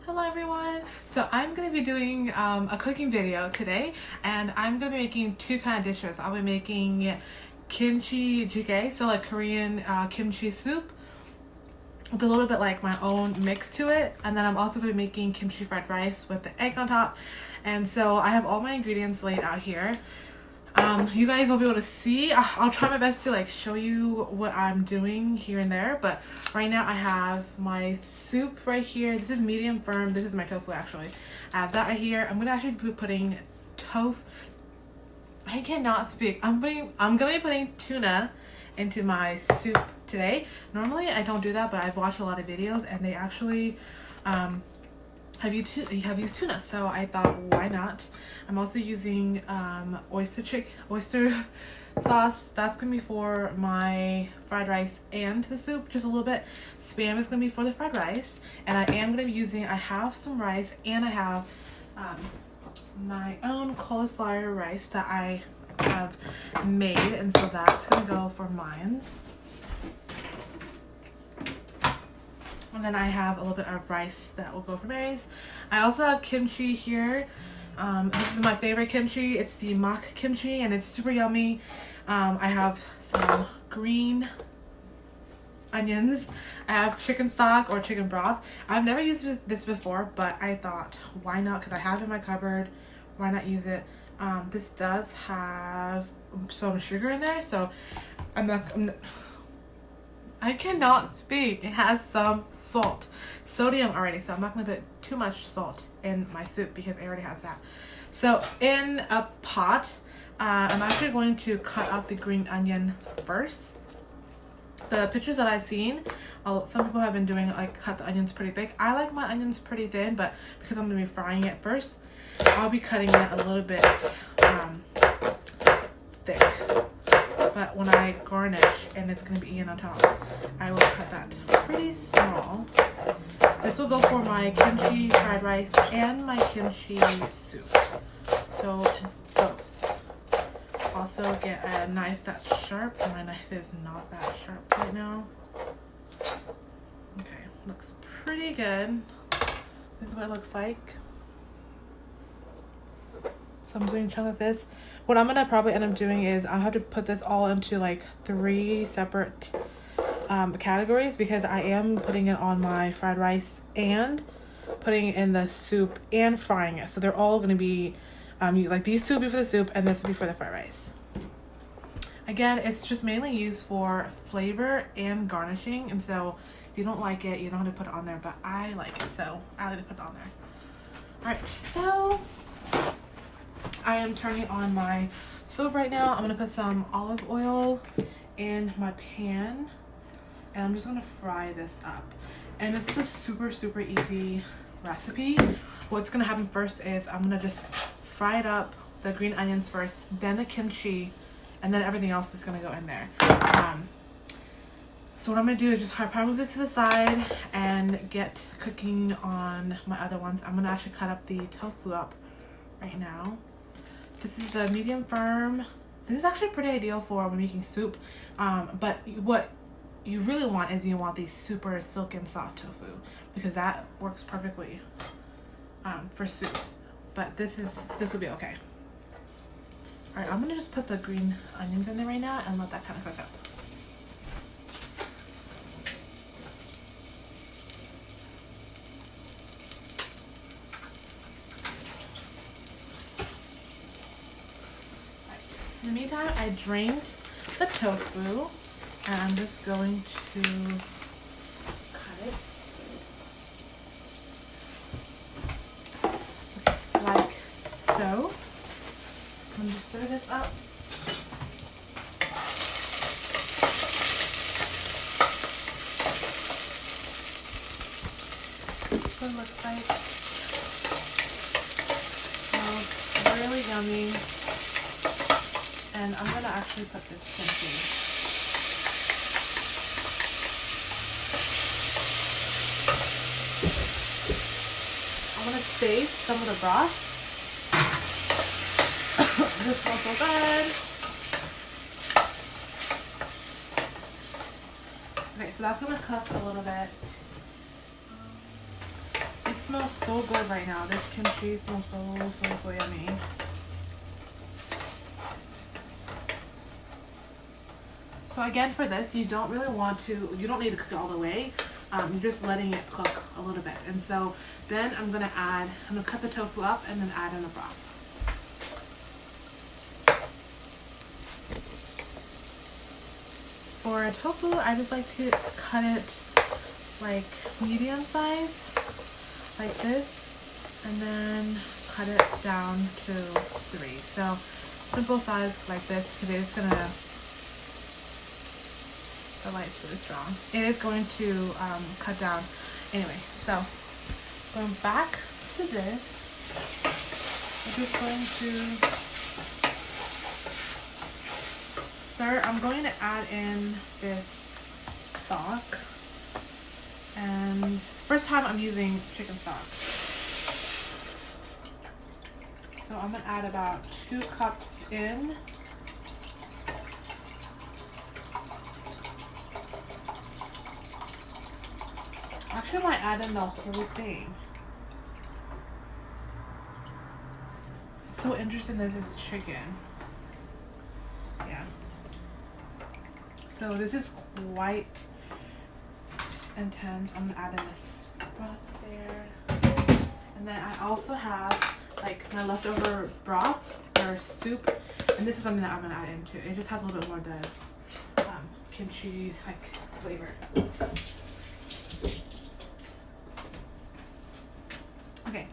Hello everyone! So I'm going to be doing a cooking video today, and I'm going to be making two kind of dishes. I'll be making kimchi jjigae, so like Korean kimchi soup with a little bit like my own mix to it, and then I'm also going to be making kimchi fried rice with the egg on top. And so I have all my ingredients laid out here. You guys won't be able to see. I'll try my best to like show you what I'm doing here and there, but right now I have my soup right here. This is medium firm. This is my tofu actually. I have that right here. I'm gonna actually be putting tofu. I cannot speak. I'm gonna be putting tuna into my soup today. Normally I don't do that, but I've watched a lot of videos and they actually have used tuna, so I thought why not. I'm also using oyster sauce. That's gonna be for my fried rice and the soup, just a little bit. Spam is gonna be for the fried rice, and I have some rice, and I have my own cauliflower rice that I have made, and so that's gonna go for mine. And then I have a little bit of rice that will go for Mary's. I also have kimchi here. This is my favorite kimchi. It's the mock kimchi and it's super yummy. I have some green onions. I have chicken stock or chicken broth. I've never used this before, but I thought why not, because I have it in my cupboard. Why not use it? This does have some sugar in there, so I cannot speak. It has some sodium already, so I'm not going to put too much salt in my soup because it already has that. So in a pot, I'm actually going to cut up the green onion first. The pictures that I've seen, some people have been doing like cut the onions pretty thick. I like my onions pretty thin, but because I'm going to be frying it first, I'll be cutting it a little bit thick. But when I garnish and it's going to be eaten on top, I will cut that pretty small. This will go for my kimchi fried rice and my kimchi soup. So both. Also get a knife that's sharp. My knife is not that sharp right now. Okay, looks pretty good. This is what it looks like. So I'm doing a chunk of this. What I'm gonna probably end up doing is I'll have to put this all into like 3 separate categories, because I am putting it on my fried rice and putting it in the soup and frying it. So they're all gonna be like these two will be for the soup and this will be for the fried rice. Again, it's just mainly used for flavor and garnishing, and so if you don't like it, you don't have to put it on there, but I like it, so I like to put it on there. Alright, so I am turning on my stove right now. I'm going to put some olive oil in my pan, and I'm just going to fry this up. And this is a super easy recipe. What's going to happen first is I'm going to just fry it up, the green onions first, then the kimchi, and then everything else is going to go in there. So what I'm going to do is just probably move this to the side and get cooking on my other ones. I'm going to actually cut up the tofu up right now. This is a medium firm. This is actually pretty ideal for when making soup. But what you really want is you want the super silken soft tofu, because that works perfectly for soup. But this will be okay. Alright, I'm gonna just put the green onions in there right now and let that kind of cook up. In the meantime, I drained the tofu, and I'm just going to cut it like so. I'm going to stir this up. This is what it looks like. Smells really yummy. And I'm going to actually put this kimchi. I'm going to save some of the broth. This smells so good. Okay, so that's going to cook a little bit. It's smells so good right now. This kimchi smells so yummy. So again, for this, you don't really want to, you don't need to cook it all the way. You're just letting it cook a little bit. And so then I'm gonna cut the tofu up and then add in the broth. For tofu, I just like to cut it like medium size, like this, and then cut it down to 3. So simple size like this, because it's gonna, the light's really strong. It is going to cut down. Anyway, so going back to this, I'm just going to start. I'm going to add in this stock, and first time I'm using chicken stock. So I'm gonna add about 2 cups in. Actually, I might add in the whole thing. It's so interesting that this is chicken. Yeah. So this is quite intense. I'm gonna add in this broth there. And then I also have like my leftover broth or soup. And this is something that I'm gonna add into. It just has a little bit more of the kimchi like flavor. Okay,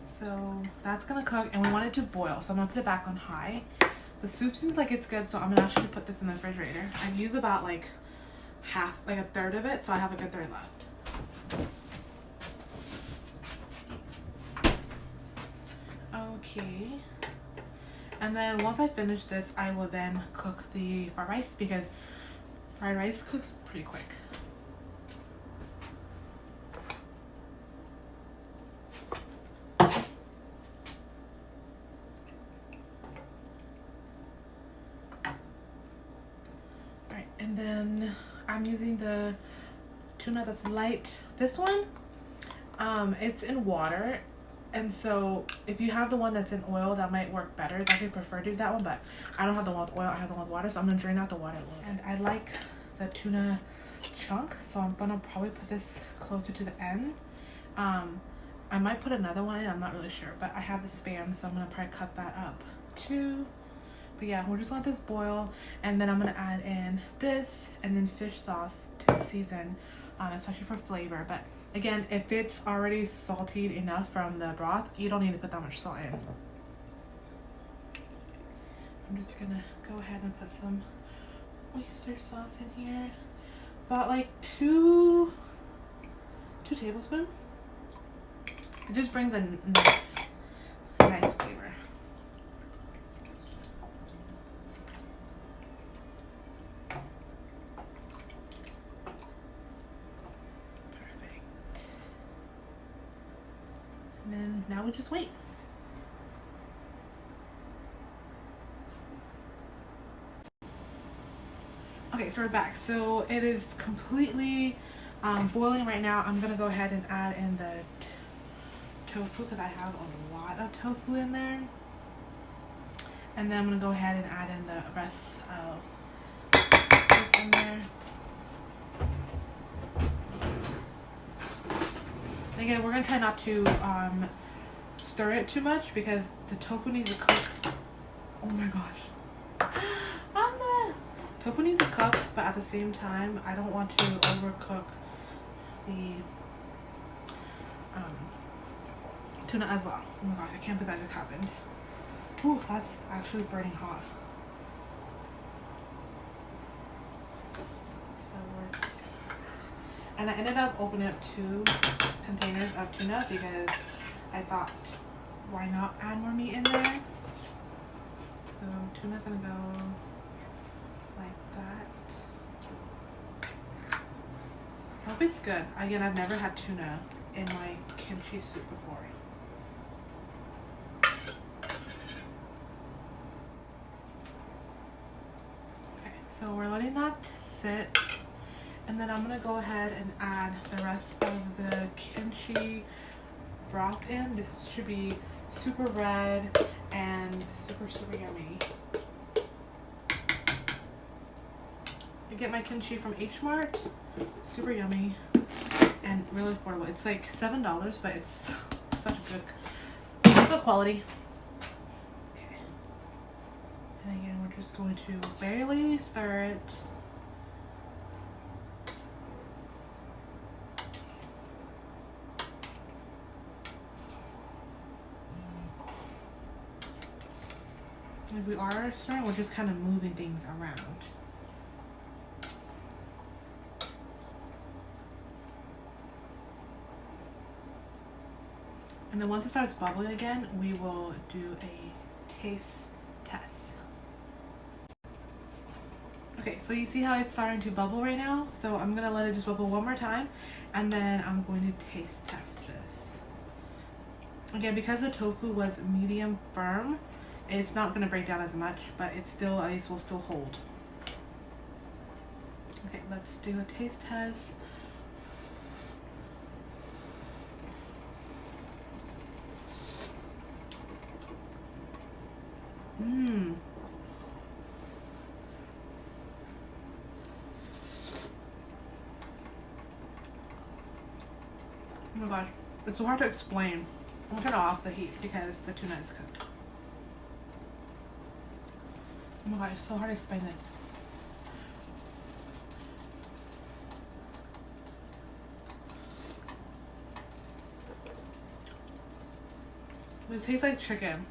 so that's gonna cook and we want it to boil. So I'm gonna put it back on high. The soup seems like it's good, so I'm gonna actually put this in the refrigerator. I've used about like half, like a third of it, so I have a good third left. Okay. And then once I finish this, I will then cook the fried rice, because fried rice cooks pretty quick. And then I'm using the tuna that's light. This one, it's in water, and so if you have the one that's in oil, that might work better. It's actually preferred to do that one, but I don't have the one with oil, I have the one with water, so I'm gonna drain out the water a little. And I like the tuna chunk, so I'm gonna probably put this closer to the end. I might put another one in, I'm not really sure, but I have the Spam, so I'm gonna probably cut that up too. But yeah, we're just gonna let this boil, and then I'm gonna add in this and then fish sauce to season, especially for flavor. But again, if it's already salted enough from the broth, you don't need to put that much salt in. I'm just gonna go ahead and put some oyster sauce in here, about like 2 tablespoons. It just brings a nice flavor. And then now we just wait. Okay, so we're back. So it is completely boiling right now. I'm gonna go ahead and add in the tofu, because I have a lot of tofu in there. And then I'm gonna go ahead and add in the rest of this in there. Again, we're gonna try not to stir it too much, because the tofu needs to cook. Oh my gosh. Tofu needs to cook, but at the same time, I don't want to overcook the tuna as well. Oh my gosh, I can't believe that just happened. Ooh, that's actually burning hot. And I ended up opening up 2 containers of tuna, because I thought, why not add more meat in there? So tuna's gonna go like that. I hope it's good. Again, I've never had tuna in my kimchi soup before. Okay, so we're letting that sit. And then I'm gonna go ahead and add the rest of the kimchi broth in. This should be super red and super yummy. I get my kimchi from H Mart. Super yummy and really affordable. It's like $7, but it's such good quality. Okay. And again, we're just going to barely stir it. And if we are stirring, we're just kind of moving things around. And then once it starts bubbling again, we will do a taste test. Okay, so you see how it's starting to bubble right now? So I'm gonna let it just bubble one more time, and then I'm going to taste test this. Again, because the tofu was medium firm, it's not gonna break down as much, but it's still, at least will still hold. Okay, let's do a taste test. Oh my gosh, it's so hard to explain. I'm gonna turn off the heat because the tuna is cooked. Oh my gosh, it's so hard to explain this. This tastes like chicken.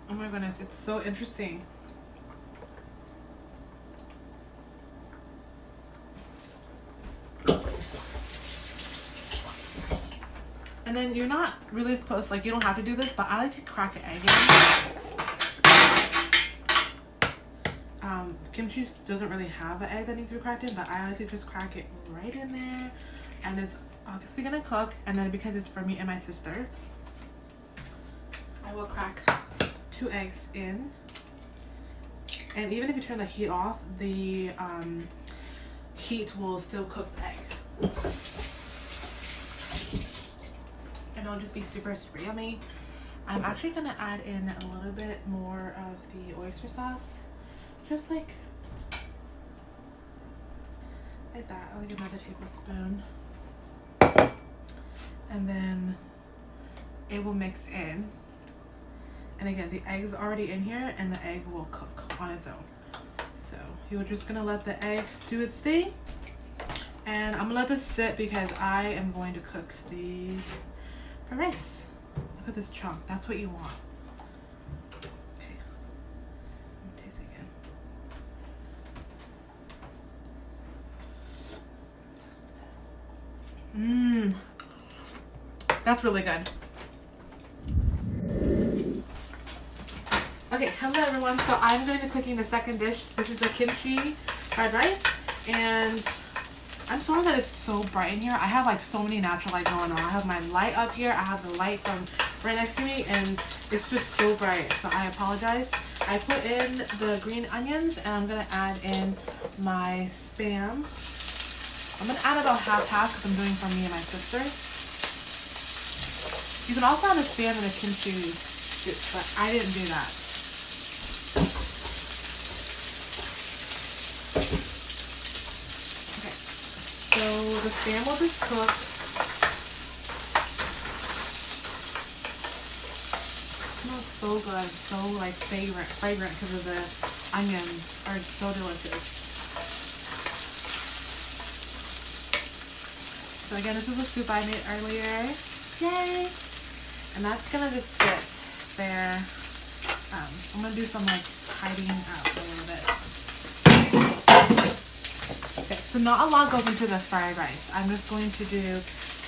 Oh my goodness, it's so interesting. And then you're not really supposed, like, you don't have to do this, but I like to crack an egg in. Kimchi doesn't really have an egg that needs to be cracked in, but I like to just crack it right in there. And it's obviously gonna cook, and then because it's for me and my sister, I will crack 2 eggs in. And even if you turn the heat off, the heat will still cook the egg. And it'll just be super yummy. I'm actually gonna add in a little bit more of the oyster sauce. Just like that, like another tablespoon. And then it will mix in. And again, the egg's already in here and the egg will cook on its own. So you're just gonna let the egg do its thing. And I'm gonna let this sit because I am going to cook these for rice. Look at this chunk, that's what you want. Okay, let me taste it again. That's really good. Okay, hello everyone. So I'm going to be cooking the second dish. This is the kimchi fried rice, and I'm sorry that it's so bright in here. I have like so many natural light going on. I have my light up here. I have the light from right next to me, and it's just so bright. So I apologize. I put in the green onions, and I'm gonna add in my Spam. I'm gonna add about half because I'm doing for me and my sister. You can also add the Spam in the kimchi soup, but I didn't do that. Okay, so the Spam will just cook. It smells so good, so like fragrant because of the onions are so delicious. So again, this is a soup I made earlier. Yay! And that's gonna just sit there. I'm gonna do some like tidying up a little bit. Okay, so not a lot goes into the fried rice. I'm just going to do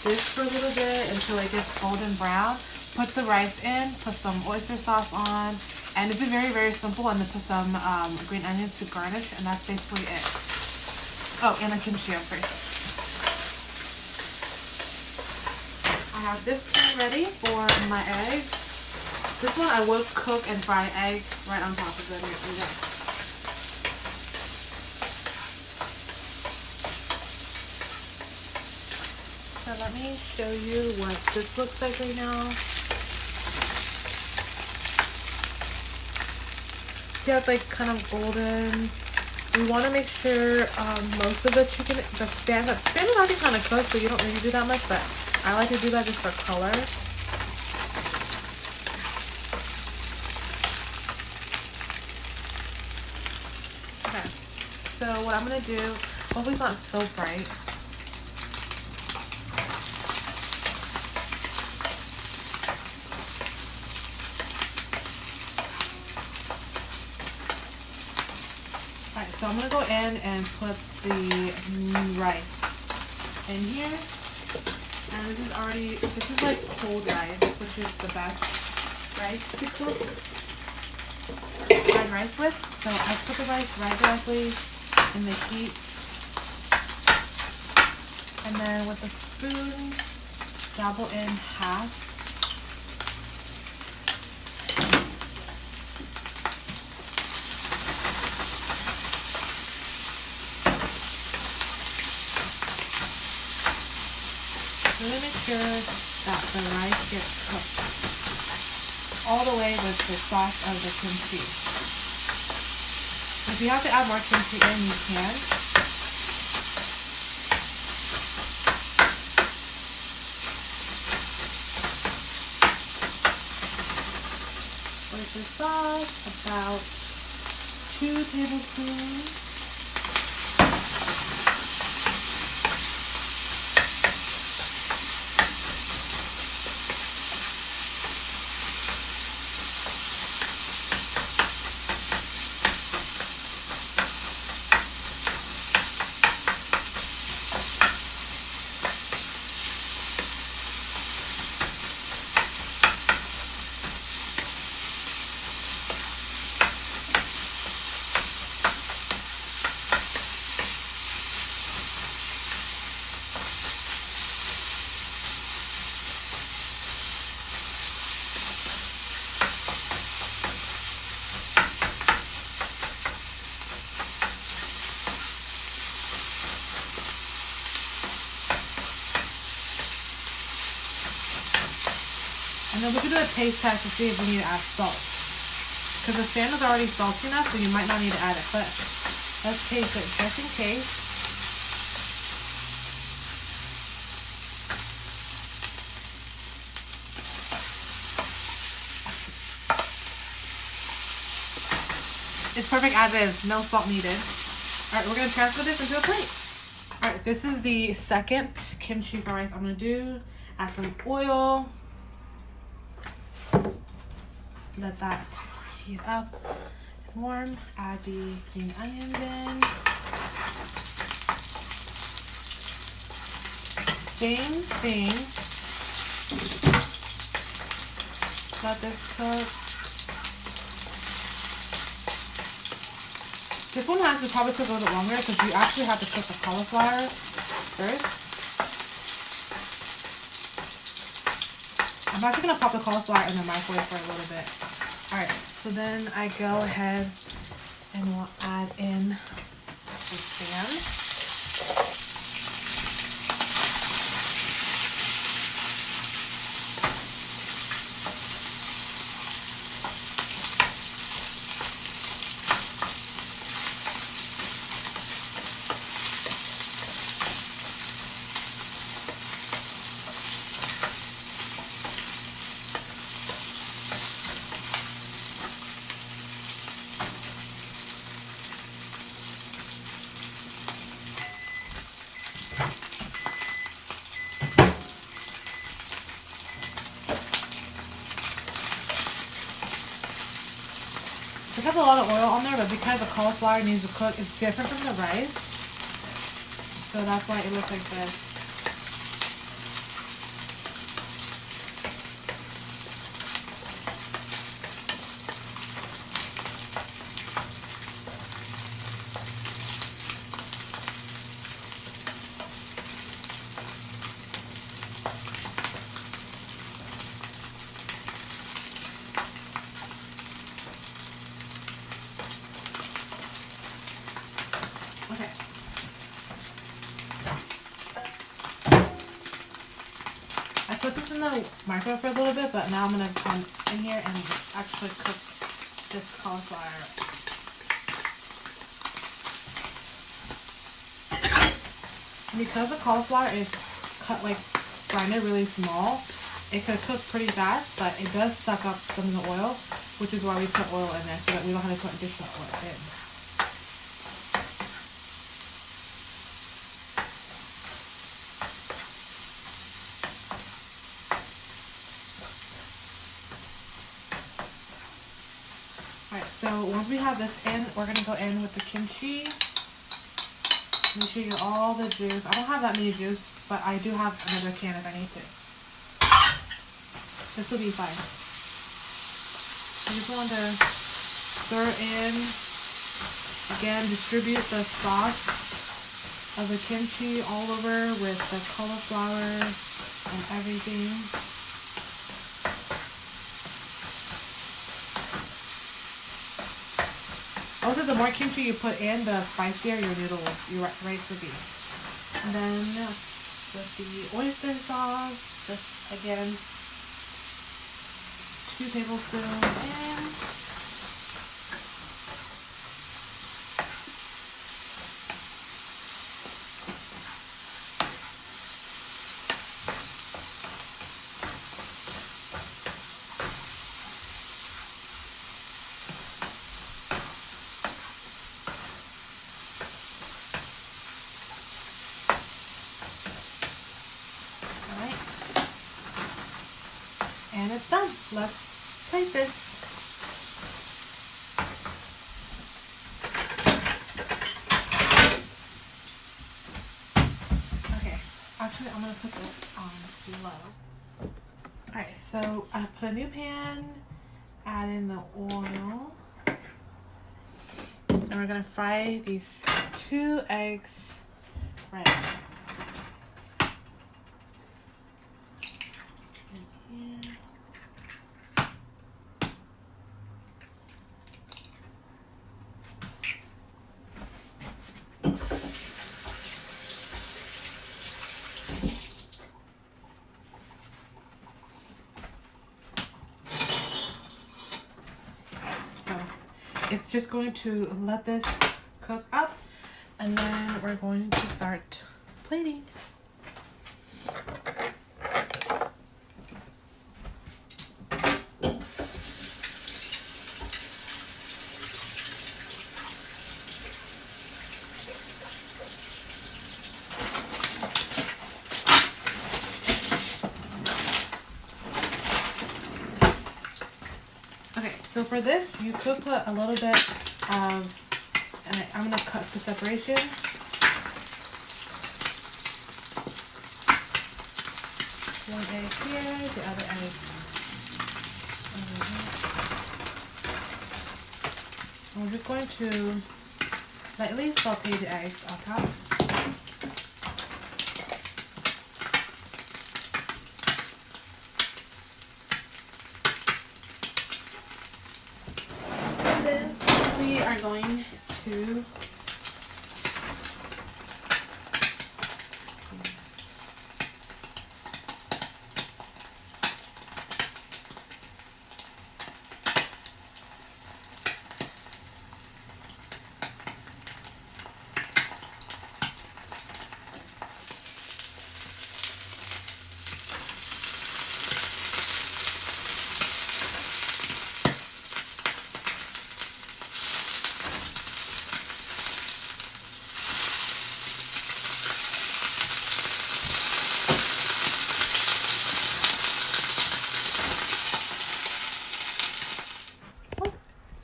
this for a little bit until it gets golden brown. Put the rice in, put some oyster sauce on, and it's very simple. And then put some green onions to garnish, and that's basically it. Oh, and a kimchi, of course. I have this pan ready for my eggs. This one I will cook and fry egg right on top of it. Here we go. So let me me show you what this looks like right now. See how it's like kind of golden. We want to make sure most of the chicken, the spam is already kind of cooked, so you don't need to do that much, but I like to do that just for color. Okay, so what I'm going to do, hopefully it's not so bright. Alright, so I'm going to go in and put the rice in here. And this is like cold rice, which is the best rice to cook fried rice with. So I put the rice right directly in the heat. And then with a spoon, dabble in half. Really make sure that the rice gets cooked all the way with the sauce of the kimchi. If you have to add more kimchi in, you can. Oyster sauce, about 2 tablespoons. And then we can do a taste test to see if we need to add salt. Because the spam is already salty enough, so you might not need to add it. But let's taste it just in case. It's perfect as is, no salt needed. Alright, we're going to transfer this into a plate. Alright, this is the second kimchi fried rice I'm going to do. Add some oil. Let that heat up and warm. Add the green onions in. Same thing. Let this cook. This one has to probably cook a little bit longer because you actually have to cook the cauliflower first. I'm actually going to pop the cauliflower in the microwave for a little bit. Alright, so then I go ahead and we'll add in the spam. It has a lot of oil on there, but because the cauliflower needs to cook, it's different from the rice. So that's why it looks like this. Okay. this in the microwave for a little bit, but now I'm gonna come in here and actually cook this cauliflower. Because the cauliflower is cut like grinded really small, it could cook pretty fast, but it does suck up some of the oil, which is why we put oil in there so that we don't have to put additional oil in. Alright, so once we have this in, we're going to go in with the kimchi. Make sure you get all the juice. I don't have that many juice, but I do have another can if I need to. This will be fine. You just want to stir in. Again, distribute the sauce of the kimchi all over with the cauliflower and everything. Also, the more kimchi you put in, the spicier your noodles, your rice will be. And then with the oyster sauce, just again, 2 tablespoons in. And it's done. Let's plate this. Okay, actually I'm going to put this on low. Alright, so I put a new pan, add in the oil, and we're going to fry these 2 eggs right. It's just going to let this cook up, and then we're going to start plating. Okay, so for this, you could put a little bit of, and I'm going to cut the separation. One egg here, the other egg over here. And we're just going to lightly saute the eggs on top. We are going to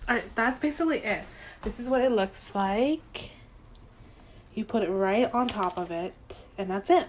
Alright, that's basically it. This is what it looks like. You put it right on top of it, and that's it.